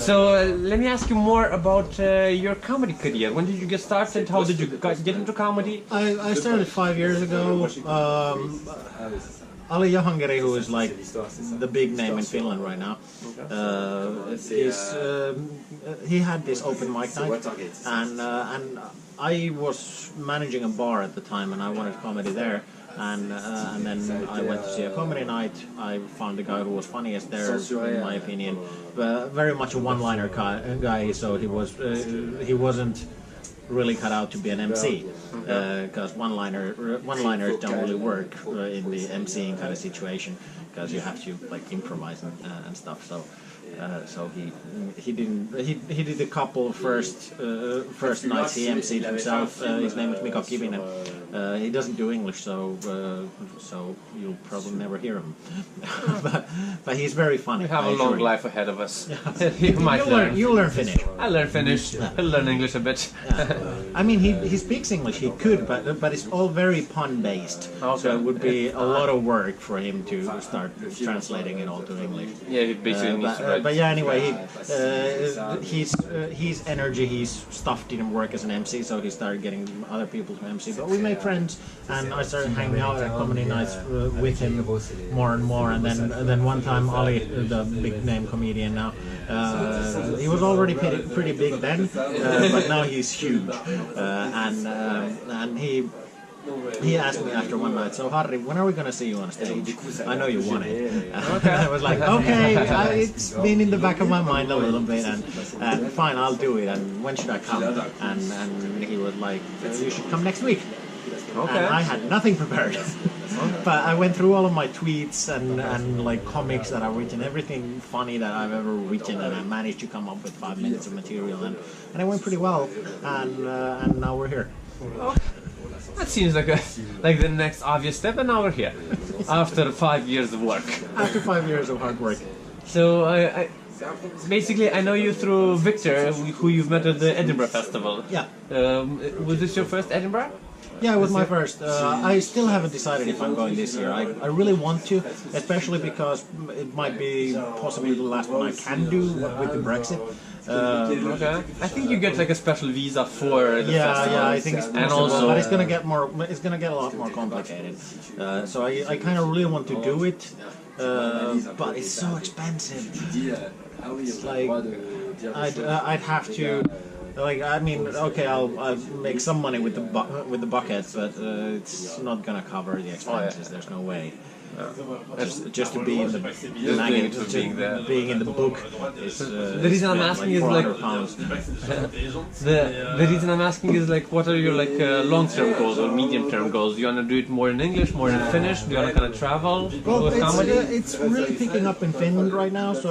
So let me ask you more about your comedy career. When did you get started? How did you get into comedy? I started 5 years ago. Ali Jahangiri, who is like the big name in Finland right now, he had this open mic night, and I was managing a bar at the time, and I wanted comedy there. And then I went to see a comedy night. I found the guy who was funniest there, in my opinion. Very much a one-liner guy, so he wasn't really cut out to be an MC, because one-liners don't really work in the MCing kind of situation, because you have to like improvise and stuff. So he did a couple first nights he MC'd himself. His name is Mika Kivinen. He doesn't do English, so you'll probably never hear him. but he's very funny. We have a long life ahead of us. You'll learn Finnish. I learn Finnish. He'll learn English a bit. I mean, he speaks English. He could, but it's all very pun based. Okay. So it would be a lot of work for him to start translating it all to English. Yeah, he basically needs to write. But yeah, anyway, his energy, his stuff didn't work as an MC, so he started getting other people to MC. But we made friends, and I started hanging out at comedy nights with him more and more. And then one time, Ali, the big name comedian now, he was already pretty big then, but now he's huge, and he asked me after one night, so Harri, when are we going to see you on stage? I know you want it. I was like, okay, it's been in the back of my mind a little bit, and fine, I'll do it, and when should I come? And he was like, you should come next week. Okay. And I had nothing prepared. But I went through all of my tweets and like comics that I've written, everything funny that I've ever written, and I managed to come up with 5 minutes of material, and it went pretty well, and now we're here. That seems like the next obvious step, and now we're here after 5 years of work. After 5 years of hard work. So basically, I know you through Victor, who you've met at the Edinburgh Festival. Yeah. Was this your first Edinburgh? Yeah, it was my first. I still haven't decided if I'm going this year. I really want to, especially because it might be possibly the last one I can do with the Brexit. Okay. I think you get like a special visa for the festival. Yeah, I think it's possible, and also, but it's gonna get more. It's gonna get a lot more complicated. So I kind of really want to do it, but it's so expensive. It's like I'd have to. Like, I mean, okay, I'll make some money with the buckets, but it's not gonna cover the expenses. There's no way. Just to be in the magazine, just being in the book is the reason I'm asking is like the reason I'm asking is like, what are your like long-term goals or medium-term goals? Do you want to do it more in English, more in Finnish? Do you want to kind of travel with comedy? It's really picking up in Finland right now, so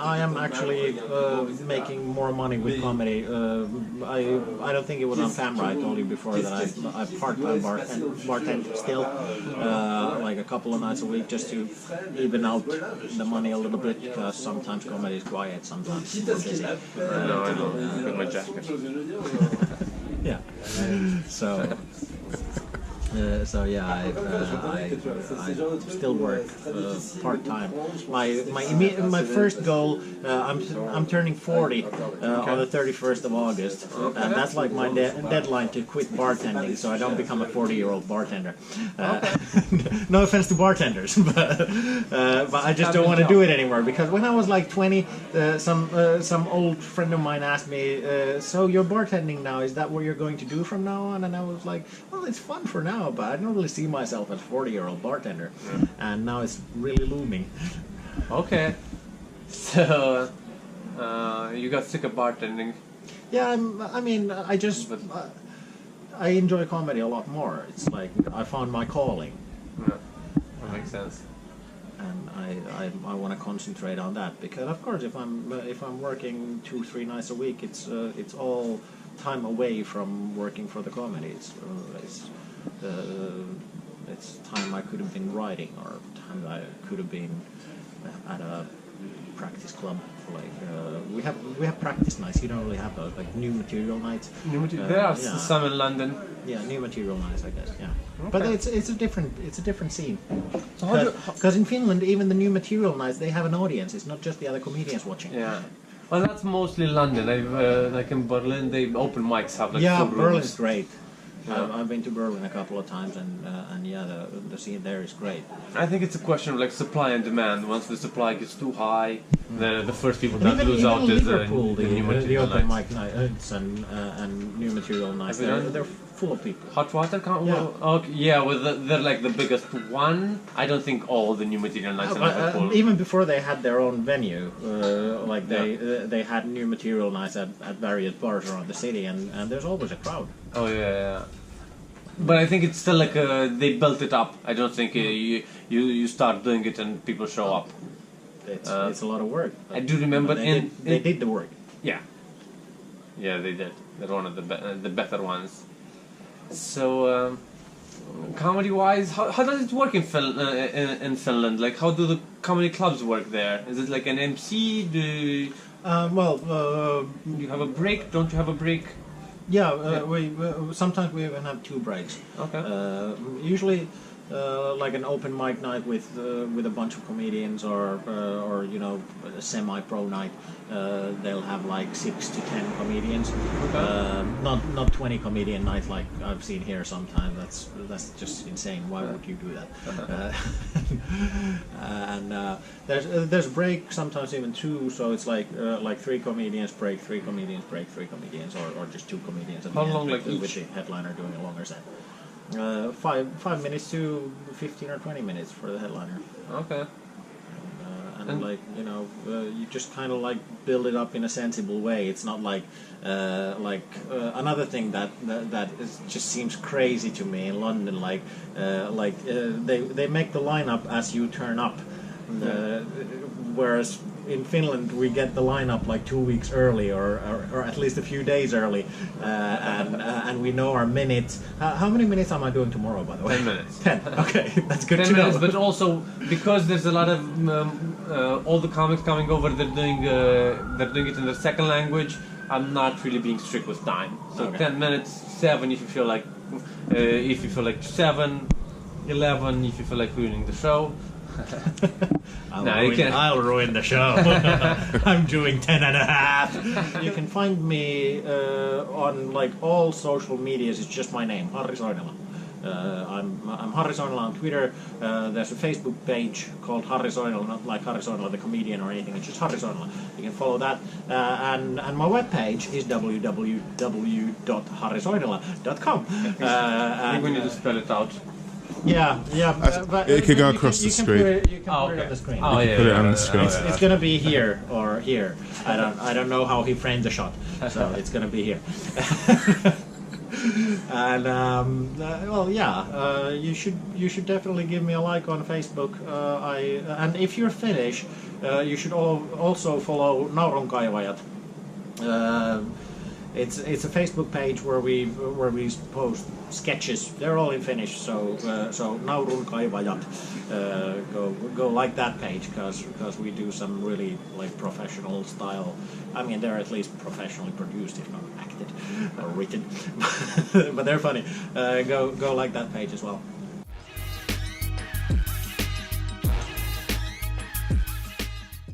I am actually making more money with comedy. I don't think it was on camera. I told you before that I part-time bartend still, like a couple of nights a week, just to even out the money a little bit, because sometimes comedy is quiet, sometimes it's busy. No, I know. With my jacket. Yeah. So yeah, I still work part time. My first goal, I'm turning 40 on the 31st of August, and that's like my deadline to quit bartending, so I don't become a 40-year-old bartender. No offense to bartenders, but I just don't want to do it anymore, because when I was like 20, some old friend of mine asked me, so you're bartending now, is that what you're going to do from now on? And I was like, well, it's fun for now, but I don't really see myself as a 40-year-old bartender. And now it's really looming. Okay. So, you got sick of bartending? Yeah, I enjoy comedy a lot more. It's like I found my calling. Yeah, that makes sense. And I want to concentrate on that, because of course if I'm working 2-3 nights a week, it's all time away from working for the comedy. It's time I could have been writing, or time I could have been at a practice club. Like we have practice nights. You don't really have those, like new material nights. There are some in London. Yeah, new material nights, I guess. Yeah, okay. But it's a different scene. Because in Finland, even the new material nights, they have an audience. It's not just the other comedians watching. Yeah. Well, that's mostly London. Like in Berlin, they open mics have like Yeah, full rooms. Berlin's great. Yeah. I've been to Berlin a couple of times, and yeah, the scene there is great. I think it's a question of like supply and demand. Once the supply gets too high, the first people that Even, lose out is Liverpool, the new the material open nights. mic nights and new material nights. Have you done- They're full of people. Hot water can't. Yeah. Well, okay, yeah, well, they're like the biggest one. I don't think all the new material nights in Liverpool. Even before they had their own venue, like they had new material nights at various bars around the city, and there's always a crowd. Oh yeah. But I think it's still like they built it up. I don't think you start doing it and people show up. It's a lot of work. I do remember they did the work. Yeah, they did. They're one of the better ones. So, comedy-wise, how does it work in Finland? Like, how do the comedy clubs work there? Is it like an MC? Do you have a break? Don't you have a break? Yeah, we sometimes we even have 2 breaks. Okay. Usually, like an open mic night with a bunch of comedians, or you know, a semi-pro night. They'll have like 6 to 10 comedians. Okay. Not 20 comedian night like I've seen here sometimes. That's just insane. Why would you do that? And there's break, sometimes even 2. So it's like 3 comedians break, 3 comedians break, 3 comedians, or just 2 comedians. At How the end, long, like with each? the headliner doing a longer set. 5 minutes to 15 or 20 minutes for the headliner. Okay. And like, you know, you just kind of like build it up in a sensible way. It's not like another thing that just seems crazy to me in London. They make the lineup as you turn up, whereas in Finland we get the lineup like 2 weeks early, or at least a few days early, and we know our minutes. How many minutes am I doing tomorrow, by the way? 10 minutes. 10. Okay, that's good 10 to minutes, know. but also because there's a lot of all the comics coming over, they're doing it in their second language. I'm not really being strict with time. So Okay. 10 minutes, 7 if you feel like 7, 11 if you feel like ruining the show. I'll ruin the show. I'm doing 10 and a half. You can find me on like all social medias. It's just my name, Harri Soinila. I'm Harri Soinila on Twitter. There's a Facebook page called Harri Soinila, not like Harri Soinila the comedian or anything. It's just Harri Soinila. You can follow that. And my webpage is www.harrisoinila.com. We need to spell it out. Yeah, but it could go across the screen. You can put it on the screen. Oh yeah. Put it on the screen. It's gonna be here or here. I don't know how he framed the shot, so it's gonna be here. And you should definitely give me a like on Facebook. And if you're Finnish, you should also follow Naurunkaivajat. It's a Facebook page where we post sketches. They're all in Finnish, so Naurunkaivajat. Go like that page because we do some really like professional style. I mean, they're at least professionally produced, if not acted or written, but they're funny. Go like that page as well.